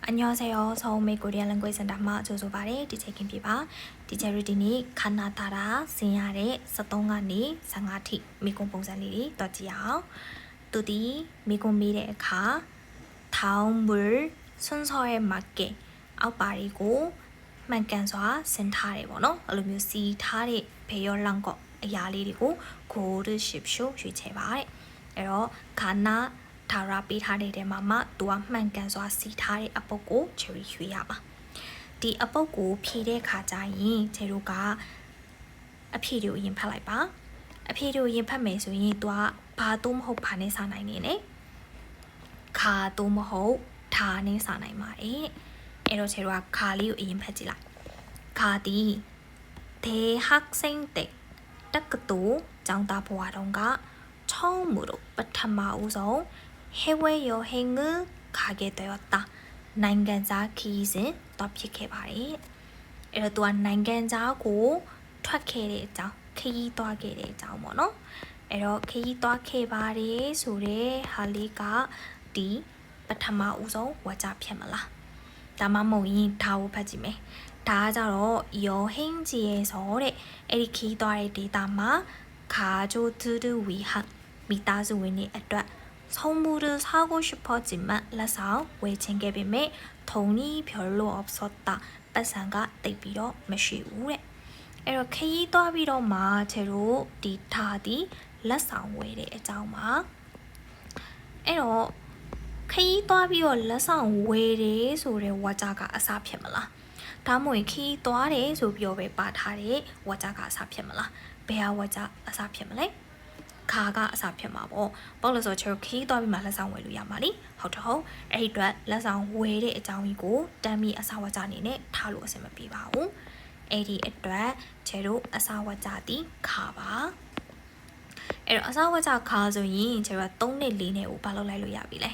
안녕하세요. 서울의 코리안 랭귀지 센터 조소발의 DJ 김비바 DJ 루디니 카나다라 생활의 서동안이 상하티 미공봉산리 떠지요. 또디 미공미래 가 다음 물 순서에 맞게 아웃바리고 만간소와 센터에 보노 알루뮤시 타리 배열란 거 야리리고 고르십쇼 휘체바에 에러 가나ဒါရာပေးထားတဲ့မှာမှသူကမှန်ကန်စွာစီထားတဲ့အပုပ်ကိုချယ်ရီရွေးရပါဒီအပုပ်ကိုဖြည့်တဲ့ခါကျရင်ချယ်တို့ကအဖြည့်တွေကိုရင်ဖတ်လိုက်ပါအဖြည့်တွေကိုရင်ဖတ်မယ်ဆိုရင်သူကဘာတော့မဟုတ်ဘာနဲ့စာနိုင်နေလဲခါတော့မဟုတ်ဒါနဲ့စာနိုင်ပါတယ်အဲ့တော့ချယ်တို့ကခါလေးကိုအရင်ဖတ်ကြည့်လိုက်ခါတီ대학생 때တက္ကသိုလ်ကျောင်းသားဘဝတုန်းက처음으로ပထမဦးဆုံး 해외여행을 가게 되었다.နိုင်ငံခြားခရီးစဉ်တော့ဖြစ်ခဲ့ပါတယ်။အဲ့တော့သူကနိုင်ငံခြားကိုထွက်ခဲ့တဲ့အကြောင်းခရီးသွားခဲ့တဲ့အကြောင်းပေါ့နော်။အဲ့တော့ခရီးသွားခဲ့ပါတယ်ဆိုတဲ့ဟာလေးကဒီပထမဦးဆုံးဝါကျဖြစ်မလား။ဒါမှမဟုတ်ရင်ဒါကိုဖတ်ကြည့်မယ်။ဒါကကြတော့여행지에서တဲ့အဲ့ဒီခရီးသွားတဲ့ဒေတာမှာ가족들을 위한 미따수윈이အတွက် 선물을 사고 싶어지만 라상 외친개비매 돈이 별로 없었다. 빠상가 떼비로 메시우레. 이렇게 이도비로마 제로 디타디 라상 외래 자우마. 에로 케이도비로 라상 외래 소래 와자가 아사피말라. 다음에 케이도아레 소비오베 바타레 와자가 아사피말라. 배아 와자 아사피말레. 가가အစားဖြစ်မှာပေါ့ဘာလို့လဲဆိုတော့ကျွန်တော်ခီးသွားပြီးမှလက်ဆောင်ဝယ်လို့ရမှာလीဟုတ်တော့အဲ့ဒီအတွက်လက်ဆောင်ဝယ်တဲ့အကြောင်းကြီးကိုတမ်းပြီးအစားဝကြအနေနဲ့ထားလို့အဆင်မပြေပါဘူးအဲ့ဒီအတွက်ကျွန်တော်အစားဝကြသည်ခါပါအဲ့တော့အစားဝကြခါဆိုရင်ကျွန်တော်3နဲ့4နဲ့ကိုဘာလုပ်လိုက်လို့ရပြီလဲ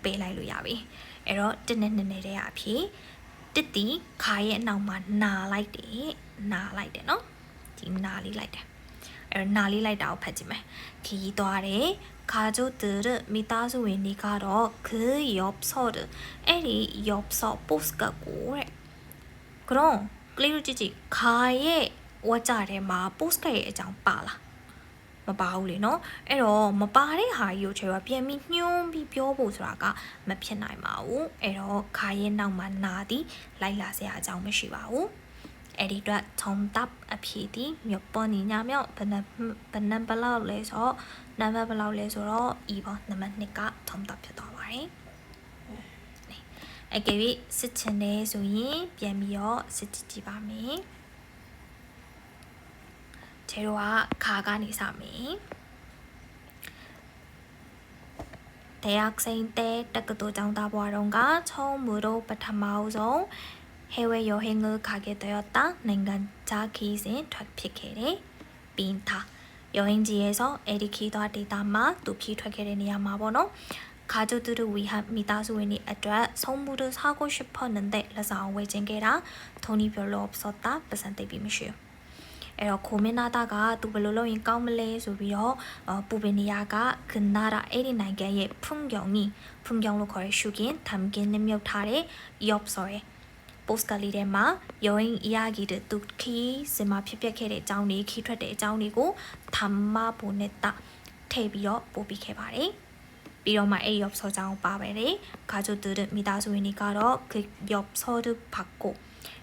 ပေးလိုက်လို့ရပြီအဲ့တော့1နဲ့2နဲ့တည်းအဖြစ်တစ်တီခါရဲ့အနောက်မှာနာလိုက်တယ်နော်ဒီနာလေးလိုက်တယ်နာလေးလိုက်တာကိုဖတ်ကြည့်မယ်ခီးသွားတယ်가족들은 미따수윈이 가러 그 엽서를 에리 엽서 포스가고 그럼 클리르지지 가의 와자레 마 포스가의 장 빠라 မပါဘူးလေနော်အဲ့တော့မပါတဲ့ဟာကြီးကိုကျွန်တော်ပြန်ပြီးညှိုးပြီးပြောဖို့ဆိုတာကမဖြစ်နိုင်ပါဘူးအဲ့တော့ခါရဲ့နောက်မှာနာသည်လိုက်လာစရာအကြောင်းမရှိပါဘူးအဲ့ဒီအတွက်ထုံတပ်အဖြေဒီမြို့ပေါ်နေညမြောက်ဘယ်နှဘလောက်လဲဆိုတော့နံပါတ်ဘလောက်လဲဆိုတော့ E ပေါ့နံပါတ်2ကထုံတပ်ဖြစ်သွားပါတယ်အကယ်၍စစ်ချင်တယ်ဆိုရင်ပြန်ပြီးတော့စစ်ကြည့်ပါမယ်ခြေတော့ခါကနေစမယ်대학생 때တက္ကသိုလ်ကျောင်းသားဘဝတုန်းက처음으로ပထမဦးဆုံး 해외여행을 가게 되었다.နိုင်ငံခြား ခရီးစဉ် ထွက်ဖြစ်ခဲ့တယ်. 빈타 여행지에서 에리키도 데이터마 두피ထွက်ခဲ့တဲ့ နေရာမှာ ပေါ့နော်. 가족들을 위한 미따수윈이အတွက် 선물을 사고 싶었는데 라상 외진게라 돈이 별로 없었다. 빠산대비မရှိဘူး. အဲ့တော့ 고민하다가 또 ဘယ်လိုလုပ်ရင် ကောင်းမလဲ ဆိုပြီးတော့ ပူပင်နေရက 그 나라 အဲ့ဒီနိုင်ငံရဲ့ 풍경လို့ ခေါ်တဲ့ 슈긴 담긴 능력탈의 엽서에 postcard ထဲမှာ여행 이야기들 또ခီးစင်မှာဖြစ်ပျက်ခဲ့တဲ့အကြောင်းတွေခီးထွက်တဲ့အကြောင်းတွေကို담아보냈다ထည့်ပြီးတော့ပို့ပေးခဲ့ပါတယ်ပြီးတော့မှအဲ့ဒီ엽서ကြောင်းပါပါတယ်가족들은 미따수윈이 가러 그 엽서를 받고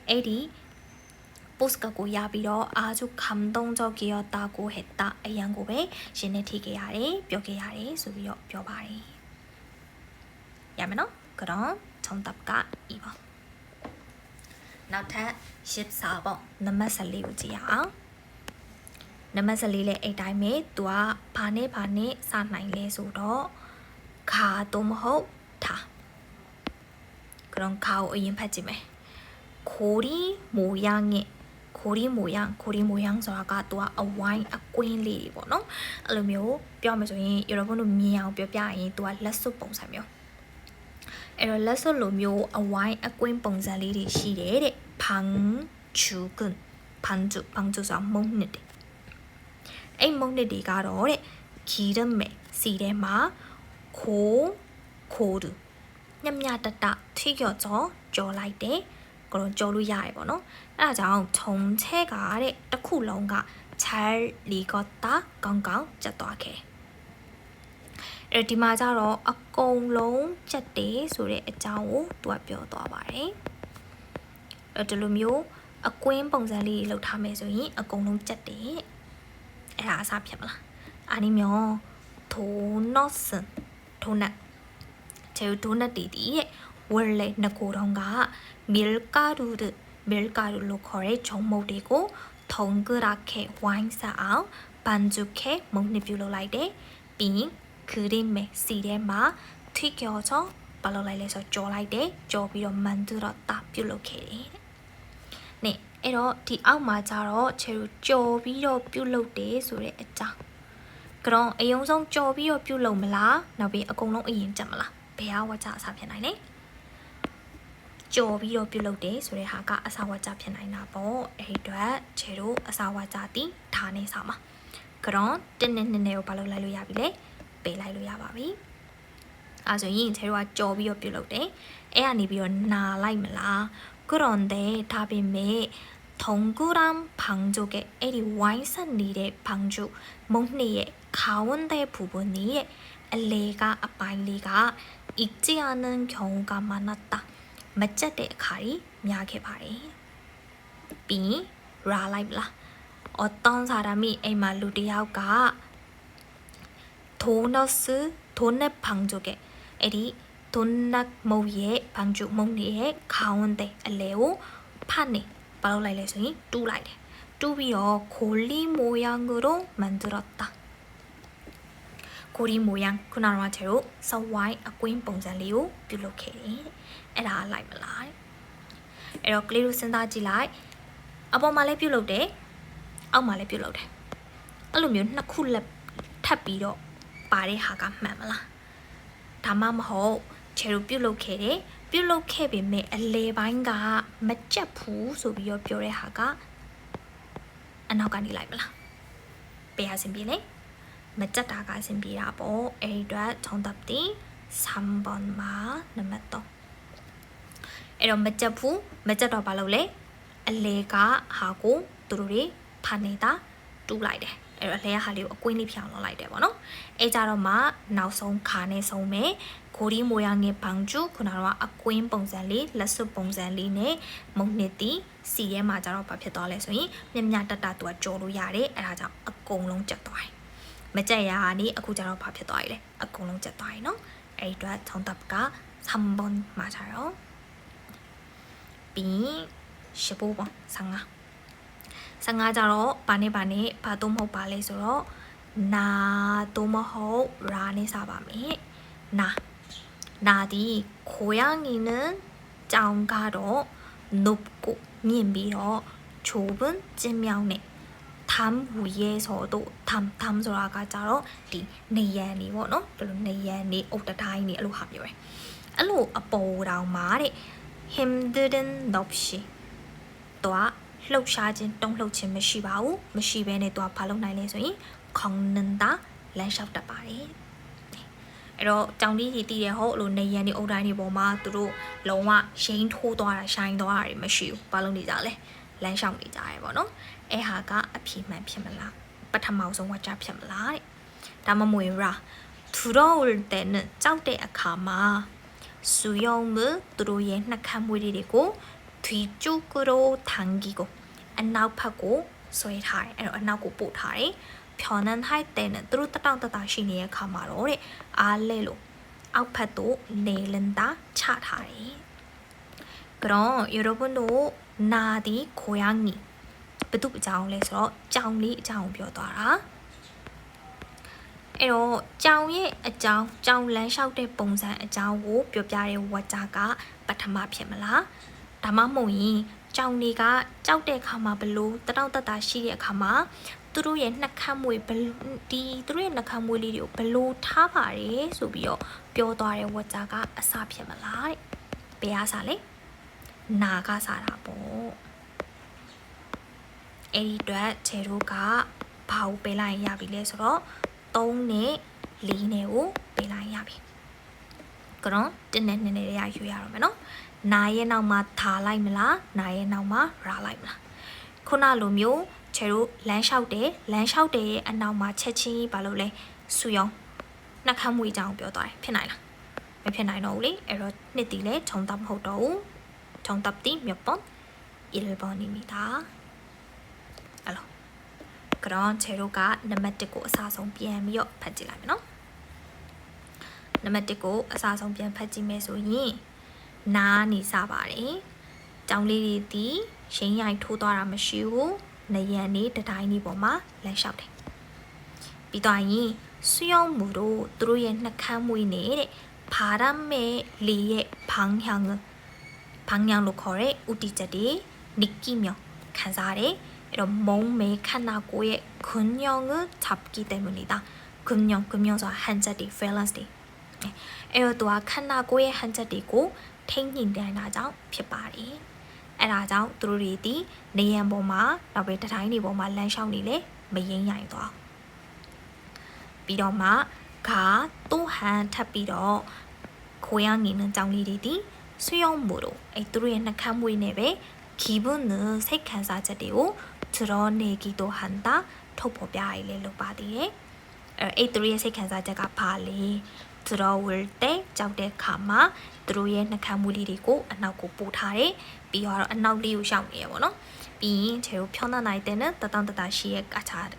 အဲ့ဒီ postcard ကိုရပြီးတော့아주 감동적이었다고 했다 အရန်ကိုပဲရှင်နေထိခဲ့ရတယ်ပြောခဲ့ရတယ်ဆိုပြီးတော့ပြောပါတယ်ရမယ်နော်그럼 정답가 2번နောက်ထပ်14ပေါ့နံပါတ်14ကိုကြည့်ရအောင်နံပါတ်14လည်းအဲ့တိုင်းပဲသူကဘာနဲ့စနိုင်လဲဆိုတော့ခါတော့မဟုတ်ထား그럼ခါကိုအရင်ဖတ်ကြည့်မယ်고리 모양ဆိုတာကသူကအဝိုင်းအကွင်းလေးတွေပေါ့နော်အဲ့လိုမျိုးပြောမယ်ဆိုရင်여러분တို့မြင်အောင်ပြောပြရင်သူကလက်စွပ်ပုံစံမျိုးအဲ့တော့လက်စွပ်လိုမျိုးအဝိုင်းအကွင်းပုံစံလေးတွေရှိတယ်တဲ့방주ဆိုမုံနစ်တဲ့အဲ့မုံနစ်တွေကတော့တဲ့기름에စီထဲမှာခိုး မြတ်မြတ်တတထိကျော်ကြောကြော်လိုက်တယ်ကိုတော့ကြော်လို့ရတယ်ပေါ့နော်အဲ့ဒါကြောင့်ခြုံချဲကတဲ့တစ်ခုလုံးက잘 익었다ကောင်းကောင်းကျက်သွားခဲ့အဲ့ဒီမှာကျတော့အကုန်လုံးကျက်တယ်ဆိုတဲ့အကြောင်းကိုသူကပြောသွားပါတယ်အဲ့ဒီလိုမျိုးအကွင်းပုံစံလေးလောက်ထားမယ်ဆိုရင်အကုန်လုံးကျက်တယ်အဲ့ဒါအစားဖြစ်မလား아니면 도넛은 도넛 제 도넛들이 원래 나고런가 밀가루로 거래 종목되고 동그랗게 와인사아 반죽해 먹는 뷰로 라이데 빙 그림에 시레마 튀겨서 발로라이에서 쪼라이데 쪼비로 만들었다 뷰로 캐리 네 အဲ့တော့ဒီအောက်မှာကျတော့ခြေတို့ကြော်ပြီးတော့ပြုတ်လုပ်တယ်ဆိုတဲ့အကြောင်းကတော့အယုံဆုံးကြော်ပြီးတော့ပြုတ်လုပ်မလားနောက်ပြီးအကုန်လုံးအရင်ကျက်မလားဘယ်ဟာဝါကြအစားဖြစ်နိုင်လဲကြော်ပြီးတော့ပြုတ်လုပ်တယ်ဆိုတဲ့ဟာကအစားဝါကြဖြစ်နိုင်တာပေါ့အဲ့ဒီအတွက်ခြေတို့အစားဝါကြတီးထားနေစားမှာကတော့တင်းနဲ့နဲ့ကိုဘာလို့လိုက်လို့ရပြီလဲပေးလိုက်လို့ရပါပြီအဲဆိုရင်ခြေတို့ကကြော်ပြီးတော့ပြုတ်လုပ်တယ်အဲ့ကနေပြီးတော့နာလိုက်မလား그런데 다빈메 동그란 방죽에 에리 와인산리의 방죽 목리의 가운데 부분이 알레가 아빠일리가 익지 않은 경우가 많았다. 맞자대 가리 미하게 바래. B 라라이블라 어떤 사람이 에말루디아가 도넛 방죽에 에리 돈낙 모위에 방죽 목리의 가운데 알레오 판에 바로 라이레서니 뚜라이래 뚜비어 고리 모양으로 만들었다. 고리 모양 그나마 제로 서와이 아꾸인 봉잔리오 뷰로케리 에라 라이말라이 에러 클리로 쓴다지라이 아빠 말레 뷰로데 아우 말레 뷰로데 알로면 나쿨랩 탑비로 바레 하가 맘라 다마호ခြေတို့ပြုတ်လုခဲ့တယ်ပြုတ်လုခဲ့ပေမဲ့အလေပိုင်းကမကြက်ဘူးဆိုပြီးတော့ပြောတဲ့ဟာကအနောက်ကနေလိုက်မလားဘယ်ဟာဆင်ပြေလဲမကြက်တာကဆင်ပြေတာပေါ့အဲ့ဒီအတွက်ခြုံတပ်တီ3번မှာနံပါတ်3အဲ့တော့မကြက်ဘူးမကြက်တော့ဘာလုပ်လဲအလေကဟာကိုသူတို့တွေဖာနေတာတူးလိုက်တယ်အဲ့တော့အလဲဟာလေးကိုအကွင်းလေးဖြောင်းလောက်လိုက်တယ်ပေါ့နော်အဲ့ကြတော့မှနောက်ဆုံးခါနဲ့ဆုံးမယ်고리 모양의 방주 그나마 아꾸인 봉산리 라스 봉산리 네 먹네띠 시에 맞아로 밥해도래 소이 냠냠따따 또 쪼로 야래 에라자 아공롱 짝도이 맞자야 아니 아쿠자로 밥해도이래 아공롱 짝도이 노 에이도 정답가 3번 맞아요 B 15번 상아자로 바네바네 바도 못 발레서로 나도 못 라네 사바미 나 나디 고양이는 짱가로 높고 님비로 좁은 찜명네 담 위에서도 담소라가 자로 디 네야니 뭐노 네야니 옥다다이니 알로 합요래 알로 아뽀랑 말에 힘들은 없이 또아လှုပ်ရှားခြင်းတုံးလှုပ်ခြင်းမရှိပါဘူးမရှိဘဲနဲ့တော့ဘာလုပ်နိုင်လဲဆိုရင်ခေါင်းနန္တာလမ်းလျှောက်တတ်ပါတယ်အဲ့တော့ကြောင်လေးကြီးတည်တယ်ဟုတ်လို့နေရန်ဒီအုတ်တိုင်းတွေပေါ်မှာသူတို့လုံးဝရှိန်ထိုးသွားတာရှိုင်းသွားတာတွေမရှိဘူးဘာလို့နေကြလဲလမ်းလျှောက်နေကြရဲပေါ့နော်အဲ့ဟာကအဖြေမှန်ဖြစ်မလားပထမဆုံးဝါကြဖြစ်မလားတဲ့ဒါမှမဟုတ်ရာ두려울 때는ကြောက်တဲ့အခါမှာ수영무သူတို့ရဲ့နှက်ခမ်းမွေးတွေကို뒤쪽으로 당기고 안나우파고 쇠타래 안나우고 보타래 변환할 때는 뚜루따따따 시니에 가마로래 알레로 아우파도 내린다 차타래 그럼 여러분도 나디 고양이ဘယ်သူအကြောင်းလဲဆိုတော့ကြောင်လေးအကြောင်းပြောသွားတာအဲ့တော့ကြောင်ရဲ့အကြောင်းကြောင်လမ်းလျှောက်တဲ့ပုံစံအကြောင်းကိုပြောပြတဲ့ဝါကြကပထမဖြစ်မလားဒါမှမဟုတ်ရင်ကြောင်တွေကကြောက်တဲ့အခါမှာဘလို့တတောက်တတာရှိတဲ့အခါမှာသူတို့ရဲ့နှက်ခမ်းမွေဒီသူတို့ရဲ့နှက်ခမ်းမွေလေးတွေကိုဘလို့ထားပါတယ်ဆိုပြီးတော့ပြောသွားတဲ့ဝါကြကအစဖြစ်မလားတဲ့ဘယ်အစလဲနာကစားတာပေါ့အဲ့ဒီအတွက်ခြေတို့ကဘာကိုပေးလိုက်ရပြီလဲဆိုတော့3နဲ့4နဲ့ကိုပေးလိုက်ရပြီ 그럼တင်းနဲ့နေရယူရတော့မယ်နော်နာရဲ့နောက်မှာထားလိုက်မလားနာရဲ့နောက်မှာရာလိုက်မလားခုနလိုမျိုးချေတို့လမ်းလျှောက်တယ်ရဲ့အနောက်မှာချက်ချင်းဘာလို့လဲဆူယောင်းနှက်ခမ်းမွေးကြအောင်ပြောသွားတယ်ဖြစ်နိုင်လားမဖြစ်နိုင်တော့ဘူးလေအဲ့တော့နှစ်တီလဲ정답မဟုတ်တော့ဘူး정답이 몇 번? 1번입니다. 알로. 그럼 재료가 너마티고 사성 비행이요 받지라면 너마티고 사성 비행 받지매 소이 나니 사바리 정리리디 신야이 토도라면 쉬고 내연이 대다이니 보마 랭샤우데 비도아이 수영무로 드로의 낙하무이네 바람의 리의 방향은 방향로 거래 우디자리 느끼며 간사래 이런 몸의 칸나고의 근형을 잡기 때문이다. 근형서 한자리 밸런스. 에어도와 칸나고의 한자리고 탱닝대나장 피바리. 에라장 드루리디 내연보마 라베 다이니 보마 란샤우니레 메잉야이도. 비로마 가 또한 탑비로 고양이는 장리리디 수영무로 애들의 낙하무이네베 기분을 색한사자리고 드러내기도 한다. 토포비아이레로 바디에 애들의 색한사자가 발리 들어올 때 저대 가마 들어의 낙하무리리고 안나고 보타래 비와로 안나우리우 샤우니에 뭐노 비 제우 편안할 때는 따단따다시에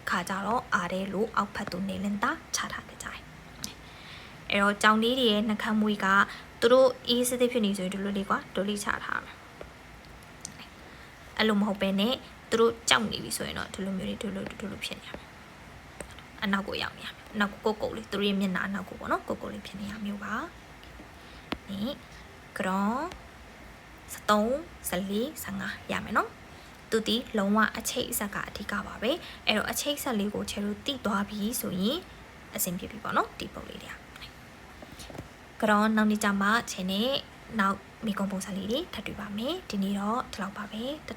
가자로 아래로 아파도 내린다 잘하게 잘 에로 장리리의 낙하무이가သူတို့အေးစစ်စစ်ဖြစ်နေဆိုရင်ဒီလိုလေးကွာဒိုလေးချထားမယ်အဲ့လိုမဟုတ်ပဲနဲ့သူတို့ကြောက်နေပြီဆိုရင်တော့ဒီလိုမျိုးတွေဒီလိုဖြစ်နေရမယ်အနောက်ကိုရောက်နေရမယ်အနောက်ကိုကုတ်လေးသူတို့ရဲ့မျက်နှာအနောက်ကိုပေါ့နော်ကုတ်လေးဖြစ်နေရမျိုးပါနိကရော73 14 15ရမယ်နော်သူဒီလုံးဝအချိတ်အဆက်ကအဓိကပါပဲအဲ့တော့အချိတ်ဆက်လေးကိုချေတို့တိသွားပြီဆိုရင်အဆင်ပြေပြီပေါ့နော်ဒီပုံလေးတွေက그럼နောက်နေ့ကျမှချိန်နဲ့နောက်မိကုံပုံစံလေးတွေထပ်တွေ့ပါမယ်ဒီနေ့တော့ဒီလောက်ပါပဲတ